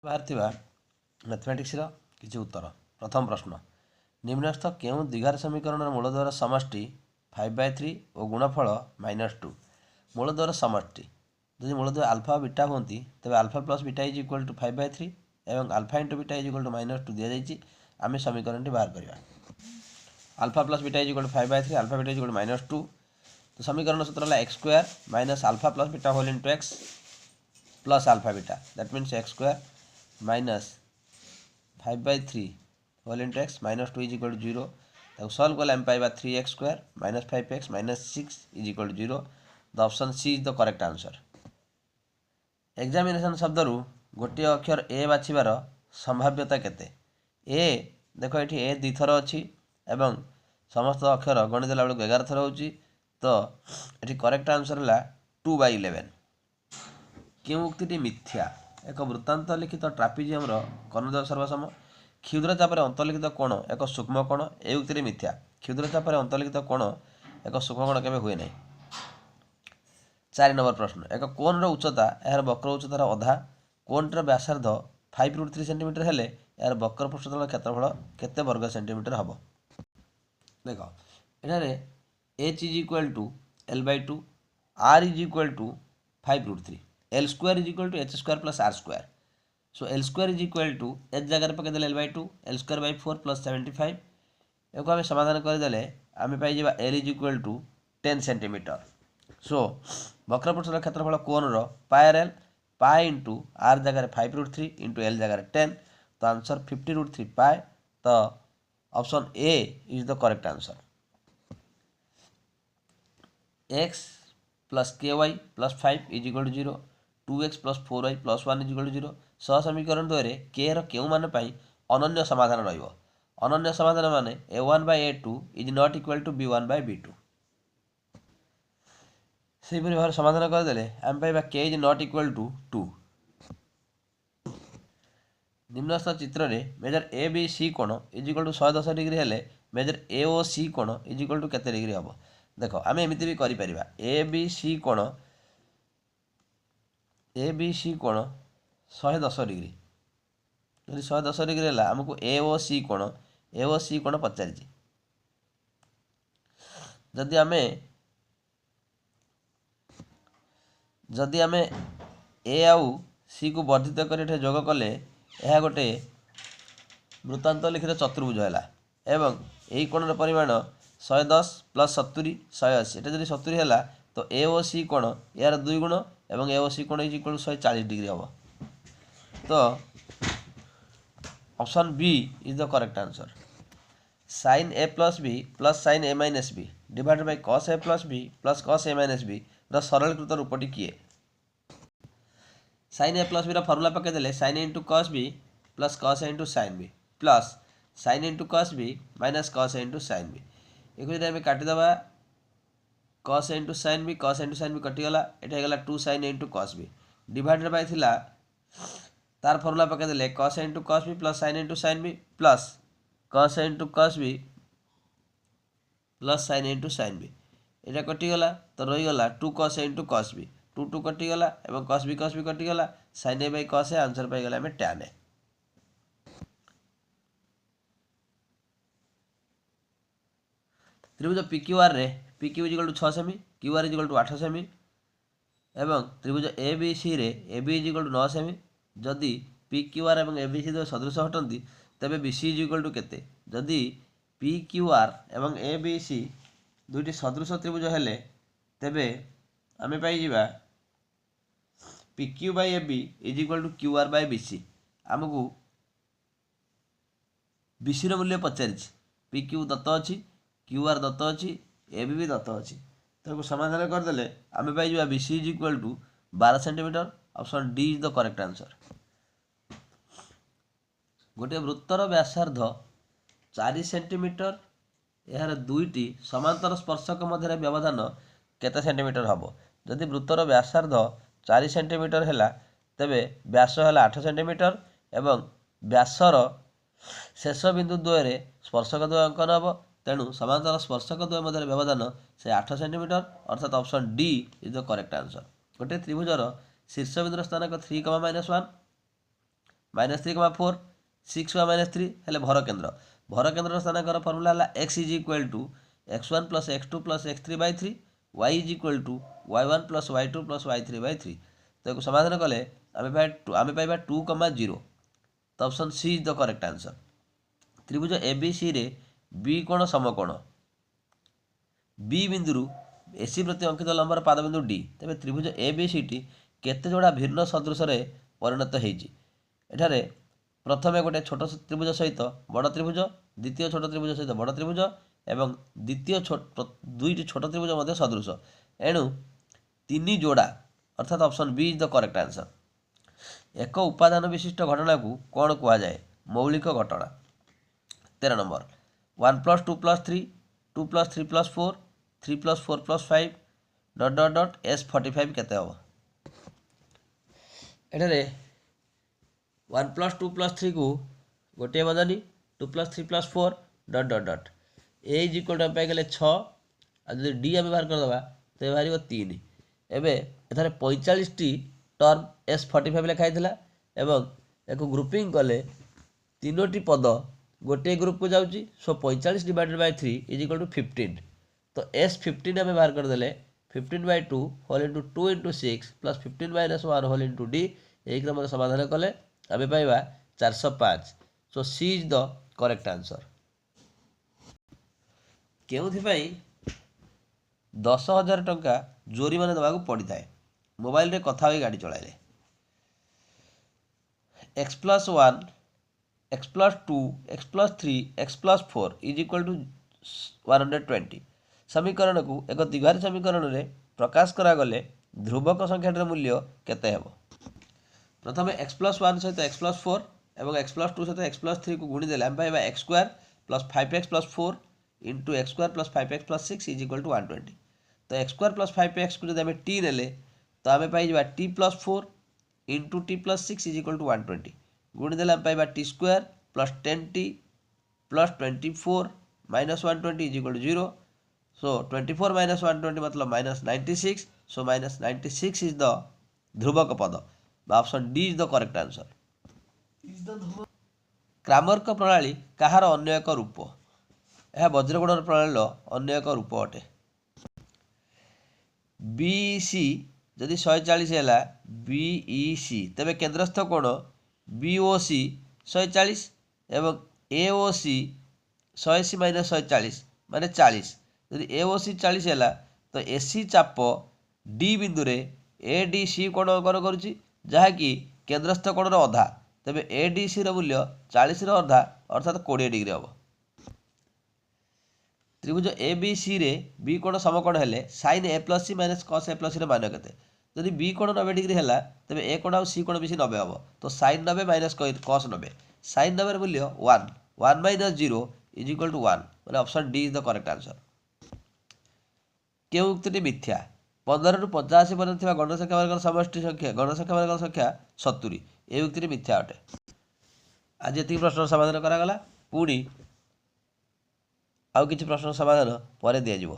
ବାହାରିଥିବା ମ୍ୟାଥମେଟିକ୍ସର କିଛି ଉତ୍ତର। ପ୍ରଥମ ପ୍ରଶ୍ନ, ନିମ୍ନସ୍ଥ କେଉଁ ଦ୍ୱିଘାତ ସମୀକରଣର ମୂଳଦ୍ୱାର ସମଷ୍ଟି 5/3 ଓ ଗୁଣଫଳ -2? ମୂଳଦ୍ୱାର ସମଷ୍ଟି ଯଦି ମୂଳଦ୍ୱାର ଆଲଫା ଓ ବିଟା ହୁଅନ୍ତି ତେବେ alpha plus beta is equal to 5/3 ଏବଂ alpha into beta is equal to -2 ଦିଆଯାଇଛି। ଆମେ ସମୀକରଣଟି ବାହାର କରିବା। Alpha plus beta is equal to 5/3, alpha beta is equal to -2। ତ ସମୀକରଣ ସୂତ୍ର ହେଲା x² - alpha plus beta whole into x plus alpha beta, that means x² minus 5/3 whole into x -2 is equal to 0। ताको solve कले हम पाइबा 3x² - 5x - 6 is equal to 0। The option C is the correct answer. Examination शब्दरू गोटे अक्षर ए बाछिबार संभाव्यता केते? ए देखो ये ए 2 थर अच्छी एवं समस्त अक्षर गणित बेलू 11 थर होची, तो ये करेक्ट आंसर है 2/11। क्यों उक्ति मिथ्या? एक वृत्तांत लिखित ट्रापिजियमर कर्णद्वय सर्वसम, क्षुद्र चापरे अंतर्लिखित कोण एक सूक्ष्म कोण, ए उक्ति मिथ्या। क्षुद्र चापरे अंतर्लिखित कोण एक सूक्ष्म कोण केबे हुए नहीं। 4 नंबर प्रश्न, एक कोण उच्चता यार वक्र उच्चतार अधा, कोणटर व्यासार्ध 5√3 सेंटीमीटर हेले यार वक्र पृष्ठतल क्षेत्रफल केते वर्ग सेंटीमीटर हम? देख एठारे h is equal to l/2, r is equal to 5√3, l² is equal to h² plus r²। So l² is equal to h जगह पकईदे l/2, l²/4 प्लस 75। एक आम समाधान करदे आम पाई l is equal to 10 centimetre. So वक्रपृष्ठर क्षेत्रफल कोण पायर एल, पाए इंटू r जगह 5√3 इंटू l जगह 10, तो आंसर 50√3 पाए। तो option A is the correct answer. x plus ky plus 5 is equal to 0, 2x plus 4y plus 1 is equal to 0। सह समीकरण द्वय के क्यों मान पाई अनन्य समाधान रहिबो? अनन्य समाधान माने a1/a2 is not equal to b1/b2। से भाव समाधान करदे आम पाइबा k is not equal to 2। निम्नस्थ चित्र में मेजर ए बी सी कोण इज इक्वल टू 110 डिग्री हेले मेजर ए ओ सी कोण इज इक्वल टू केते डिग्री हम? देख आम एमती भी करें ए बी सी कोण 110 डिग्री। यदि 110 डिग्री है आमको ए ओ सी कोण पचारि। जदि आम ए आउ सी को वर्धित कर जोग कले यह गोटे वृत्तांत लिखित चतुर्भुज है एवं यही कोणर परिमाण 110 प्लस 70 180। ये जब 70 है तो ए ओ सी कोण यार 2 गुण एवं ए ओ सी कोण इज इक्वल टू 140 डिग्री हम। तो option B is the correct answer. sin a plus B plus sin a minus B divided by cos a plus B plus cos a minus B सरलीकृत रूपटी किए? sin a plus B formula पकईदे sin a into cos b plus cos a into sin b plus sin into cos b minus cos a into sin b। एक काटिदेवा cos a into sin b कटिगला, ये होगा 2 sin a into cos b divided by थिला तार formula पकईदे cos a into cos b plus sin a into sin b plus cos a into cos b plus sin a into sin b। ये कटिगला तो रहीगला 2 cos a into cos b, 2 कटिगला और cos b कटिगला, sin a by cos a answer पाईगला आम tan a। त्रिभुज PQR रे PQ is equal to 6 semi, QR is equal to 8 सेमी एवं त्रिभुज ABC रे AB इज इक्वल टू 9 सेमी। जदि PQR एवं ABC दो सदृश हटंती तेबे BC इज इक्वल टू केते? जदि PQR एवं ABC दुईटी सदृश त्रिभुज हेले तेबे आमे पाई जिबा PQ by AB is equal to QR by BC। आमको BC रो मूल्य पचारि, PQ दत्त अच्छी, QR दत्त अच्छी, AB भी दत्त अच्छी, तो समाधान करदे आम पाई BC is equal to 12 centimetre. Option D is the correct answer. गोटे वृत्तर व्यासार्ध 4 सेंटीमीटर यार दुईटी समांतर स्पर्शक मध्य व्यवधान केते सेंटीमीटर हम? जदि वृत्तर व्यासार्ध 4 सेंटीमीटर है तेबे व्यास है 8 सेंटीमीटर एवं व्यासर शेष बिंदु द्वय स्पर्शक द्वय अंकन हम। तेणु समांतर स्पर्शक द्वय मध्य व्यवधान से 8 सेंटीमीटर, अर्थात option D is the correct answer. गोटे त्रिभुजर शीर्ष बिंदुर स्थानांक 3, -1 -3,4 6y-3 ହେଲେ ଭରକେନ୍ଦ୍ର ସ୍ଥାନାଙ୍କର ଫର୍ମୁଲା ହେଲା x is equal two x1 + x2 + x3/3 y is equal two y1 + y2 + y3/3। ତ ଏକୁ ସମାଧାନ କଲେ ଆମେ ପାଇବା 2,0। ତ option C is the correct answer. ତ୍ରିଭୁଜ ABC ରେ B କୋଣ ସମକୋଣ B ବିନ୍ଦୁରୁ AC ପ୍ରତି ଅଙ୍କିତ ଲମ୍ବର ପାଦବିନ୍ଦୁ D। ତେବେ ତ୍ରିଭୁଜ ABCଟି କେତେ ଯୋଡ଼ା ଭିନ୍ନ ସଦୃଶରେ ପରିଣତ ହେଇଛି? ଏଠାରେ ପ୍ରଥମେ ଗୋଟେ ଛୋଟ ତ୍ରିଭୁଜ ସହିତ ବଡ଼ ତ୍ରିଭୁଜ, ଦ୍ୱିତୀୟ ଛୋଟ ତ୍ରିଭୁଜ ସହିତ ବଡ଼ ତ୍ରିଭୁଜ ଏବଂ ଦୁଇଟି ଛୋଟ ତ୍ରିଭୁଜ ମଧ୍ୟ ସଦୃଶ। ଏଣୁ 3 ଯୋଡ଼ା ଅର୍ଥାତ୍ option B is the correct answer. ଏକ ଉପାଦାନ ବିଶିଷ୍ଟ ଘଟଣାକୁ କ'ଣ କୁହାଯାଏ? ମୌଳିକ ଘଟଣା। 13 ନମ୍ବର 1 + 2 + 3 2 + 3 + 4 3 + 4 + 5 ... S45 କେତେ ହେବ? ଏଠାରେ 1 + 2 + 3 କୁ ଗୋଟିଏ ବଦନି 2 + 3 + 4 ... A ଇଜ୍ ଇକ୍ୱାଲ୍ ଟୁ ଆମେ ପାଇଗଲେ 6 ଆଉ ଯଦି D ଆମେ ବାହାର କରିଦେବା ତେବେ ବାହାରିବ 3। ଏବେ ଏଠାରେ 45ଟି ଟର୍ମ S45 ଲେଖା ହେଇଥିଲା ଏବଂ ଏକୁ ଗ୍ରୁପିଂ କଲେ 3ଟି ପଦ ଗୋଟିଏ ଗ୍ରୁପକୁ ଯାଉଛି। So 45 / 3 is equal to 15। ତ S15 ଆମେ ବାହାର କରିଦେଲେ 15/2 whole into 2 × 6 + 15 - 1 whole into D। ଏହି କ୍ରମରେ ସମାଧାନ କଲେ ଆମେ ପାଇବା 405। So C is the correct answer. କେଉଁଥିପାଇଁ 10,000 ଟଙ୍କା ଜୋରିମାନା ଦେବାକୁ ପଡ଼ିଥାଏ? ମୋବାଇଲରେ କଥା ହୋଇ ଗାଡ଼ି ଚଳାଇଲେ। x + 1 x + 2 x + 3 x + 4 is equal two 120 ସମୀକରଣକୁ ଏକ ଦ୍ୱିଘାତୀ ସମୀକରଣରେ ପ୍ରକାଶ କରାଗଲେ ଧ୍ରୁବକ ସଂଖ୍ୟାଟିର ମୂଲ୍ୟ କେତେ ହେବ? ପ୍ରଥମେ x + 1 ସହିତ x + 4 ଏବଂ x + 2 ସହିତ x + 3 କୁ ଗୁଣିଦେଲେ ଆମେ ପାଇବା x² + 5x + 4 × x² + 5x + 6 is equal two 120। ତ x² + 5x କୁ ଯଦି ଆମେ t ନେଲେ ତ ଆମେ ପାଇଯିବା t + 4 × t + 6 is equal two 120। ଗୁଣିଦେଲେ ଆମେ ପାଇବା t² + 10t + 24 - 120 is equal two 0। Show 24 - 120 मतलब -96। सो -96 इज द ध्रुवक पद। Option D is the correct answer. क्रामर्क प्रणाली कहार अन्य एक रूप? यह वज्रगुणन प्रणाली अन्य एक रूप अटे। बीसी जदि 140 है बीईसी तेरे केन्द्रस्थ कोण बीओसी 140 एवं एओसी 180 - 140 माने 40। यदि एओसी 40 है तो एसी चाप डी बिंदु रे एडीसी कोण अंकन करुच्ची जहाँकि केन्द्रस्थ कोणर अधा। तेरे एडीसी मूल्य 40 अर्धा अर्थात 20 डिग्री हम। त्रिभुज एबीसी रे बी कोण समकोण हेले sin a + c - cos a + c मान केते? जदि बी कोण 90 डिग्री है तेरे ए कोण आ सी कोण मिसी 90 हम। तो sin 90 - cos 90 sin 90 मूल्य 1 1 - 0 इज इक्वल टू 1 मैंने option D is the correct answer. क्यों उक्ति मिथ्या? 15 ରୁ 85 पर्यंत गणसंख्या मान समष्टि संख्या गणसंख्या मान संख्या 70 ये उक्ति मिथ्या अटे। आज ये प्रश्न समाधान करागला पुणी आउ किछि प्रश्न समाधान पर दिया जिवो।